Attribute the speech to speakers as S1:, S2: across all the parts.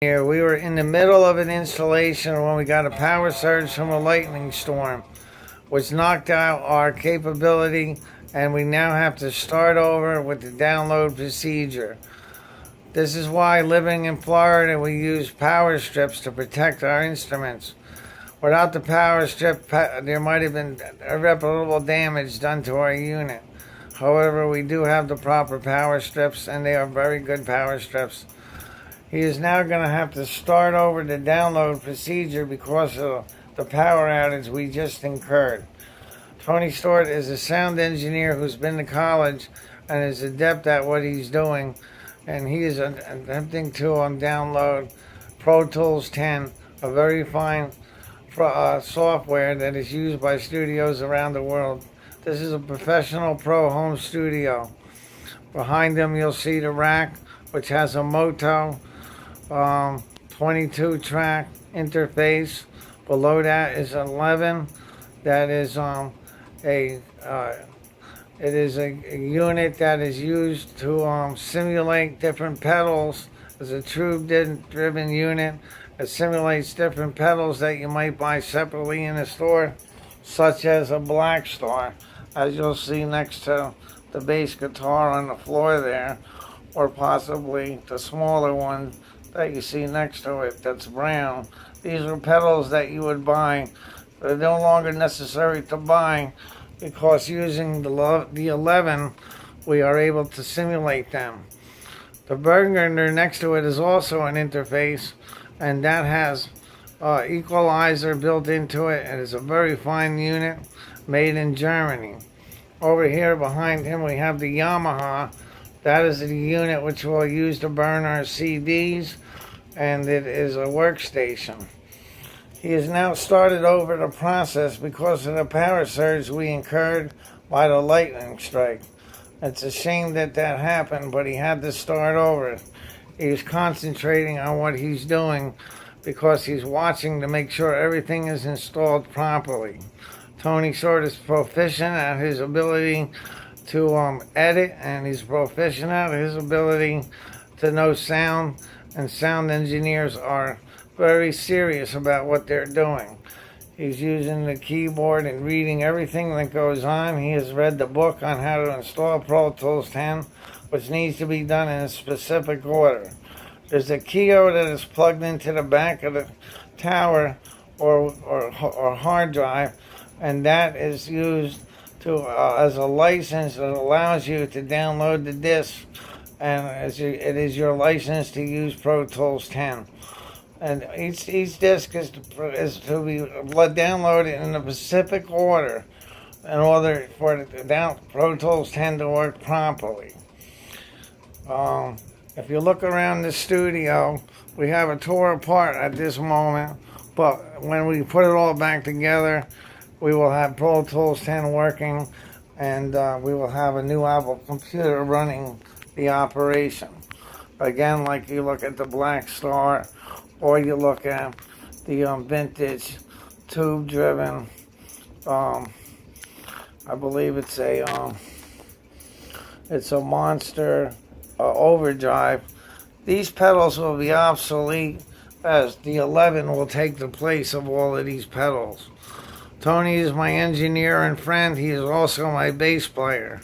S1: Here, we were in the middle of an installation when we got a power surge from a lightning storm, which knocked out our capability, and we now have to start over with the download procedure. This is why, living in Florida, we use power strips to protect our instruments. Without the power strip, there might have been irreparable damage done to our unit. However, we do have the proper power strips, and they are very good power strips. He is now going to have to start over the download procedure because of the power outage we just incurred. Tony Stewart is a sound engineer who's been to college and is adept at what he's doing, and he is attempting to download Pro Tools 10, a very fine software that is used by studios around the world. This is a professional pro home studio. Behind him you'll see the rack, which has a Moto 22 track interface. Below that is 11. That is it is a unit that is used to simulate different pedals. It's a tube-driven unit. It simulates different pedals that you might buy separately in a store, such as a Black Star, as you'll see next to the bass guitar on the floor there, or possibly the smaller one that you see next to it that's brown. These are pedals that you would buy. They're no longer necessary to buy because using the 11, we are able to simulate them. The Burgener next to it is also an interface, and that has equalizer built into it. It is a very fine unit made in Germany. Over here behind him we have the Yamaha. That is the unit which we'll use to burn our CDs, and it is a workstation. He has now started over the process because of the power surge we incurred by the lightning strike. It's a shame that happened, but he had to start over. He's concentrating on what he's doing because he's watching to make sure everything is installed properly. Tony Short is proficient at his ability to edit, and he's proficient at his ability to know sound, and sound engineers are very serious about what they're doing. He's using the keyboard and reading everything that goes on. He has read the book on how to install Pro Tools 10, which needs to be done in a specific order. There's a keyboard that is plugged into the back of the tower or hard drive, and that is used to as a license that allows you to download the disc, and it is your license to use Pro Tools 10. And each disc is to be downloaded in a specific order in order for the Pro Tools 10 to work properly. If you look around the studio, we have a tour apart at this moment, but when we put it all back together, we will have Pro Tools 10 working, and we will have a new Apple computer running the operation. Again, like you look at the Black Star, or you look at the vintage tube-driven, I believe it's a Monster Overdrive. These pedals will be obsolete, as the 11 will take the place of all of these pedals. Tony is my engineer and friend. He is also my bass player.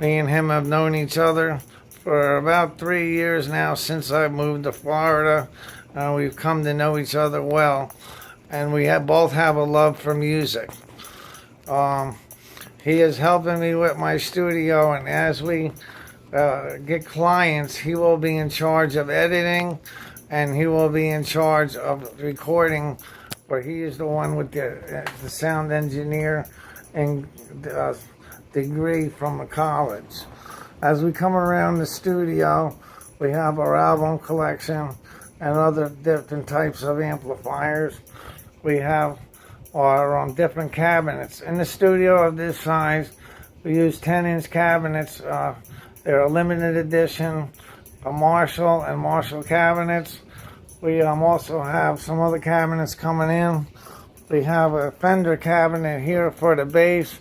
S1: Me and him have known each other for about 3 years now, since I moved to Florida. We've come to know each other well, and we both have a love for music. He is helping me with my studio, and as we get clients, he will be in charge of editing, and he will be in charge of recording, where he is the one with the sound engineer and degree from a college. As we come around the studio, we have our album collection and other different types of amplifiers. We have our different cabinets. In the studio of this size, we use 10-inch cabinets. They're a limited edition, a Marshall and Marshall cabinets. We also have some other cabinets coming in. We have a Fender cabinet here for the bass,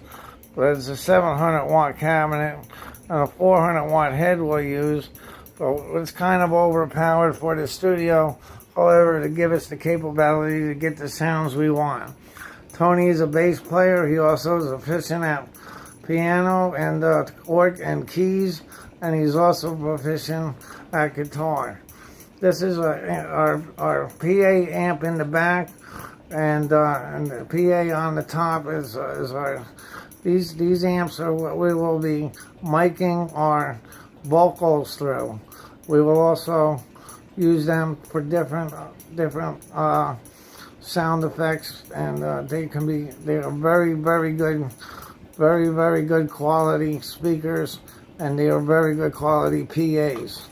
S1: but it's a 700-watt cabinet, and a 400-watt head we'll use. So it's kind of overpowered for the studio however, to give us the capability to get the sounds we want. Tony is a bass player. He also is proficient at piano and org and keys, and he's also proficient at guitar. This is our PA amp in the back, and the PA on the top is our. These amps are what we will be miking our vocals through. We will also use them for different sound effects, and they are very good quality speakers, and they are very good quality PAs.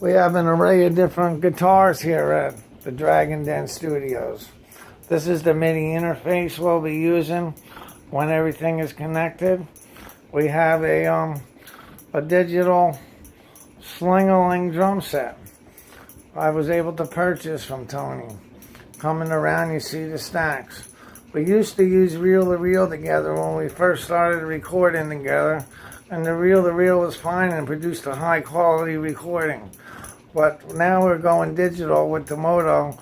S1: We have an array of different guitars here at the Dragon Den Studios. This is the MIDI interface we'll be using when everything is connected. We have a digital sling-a-ling drum set I was able to purchase from Tony. Coming around, you see the stacks. We used to use reel-to-reel together when we first started recording together, and the reel-to-reel was fine and produced a high-quality recording. But now we're going digital with the Moto,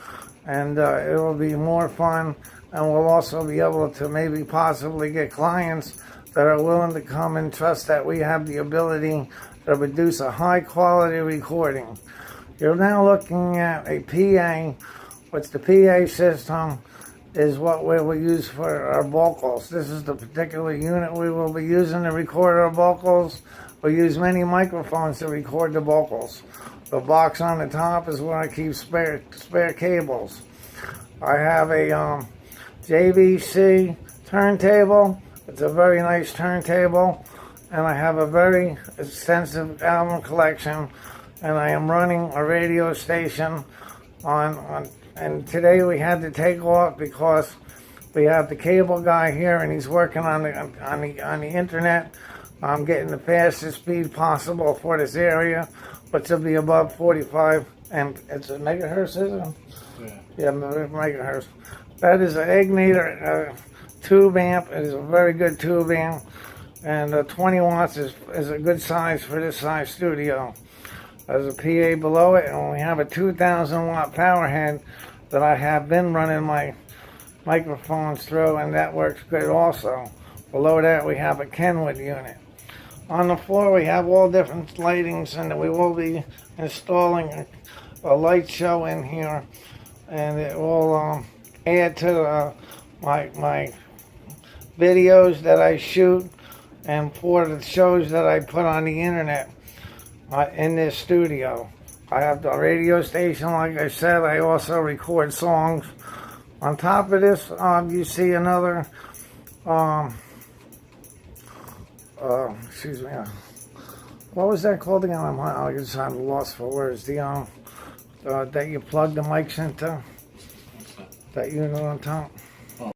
S1: and it will be more fun, and we'll also be able to maybe possibly get clients that are willing to come and trust that we have the ability to produce a high-quality recording. You're now looking at a PA, which the PA system is what we will use for our vocals. This is the particular unit we will be using to record our vocals. We use many microphones to record the vocals. The box on the top is where I keep spare cables. I have a JVC turntable. It's a very nice turntable, and I have a very extensive album collection, and I am running a radio station and today we had to take off because we have the cable guy here, and he's working on the internet. I'm getting the fastest speed possible for this area, which will be above 45, and it's a megahertz, isn't it? Yeah, megahertz. That is an Ignator tube amp. It is a very good tube amp, and 20 watts is a good size for this size studio. There's a PA below it, and we have a 2,000 watt power head that I have been running my microphones through, and that works good also. Below that we have a Kenwood unit. On the floor we have all different lightings, and we will be installing a light show in here, and it will add to my videos that I shoot, and for the shows that I put on the internet in this studio. I have the radio station, like I said. I also record songs. On top of this, you see another, excuse me, what was that called again? I'm lost for words. The, that you plug the mics into, that unit on top.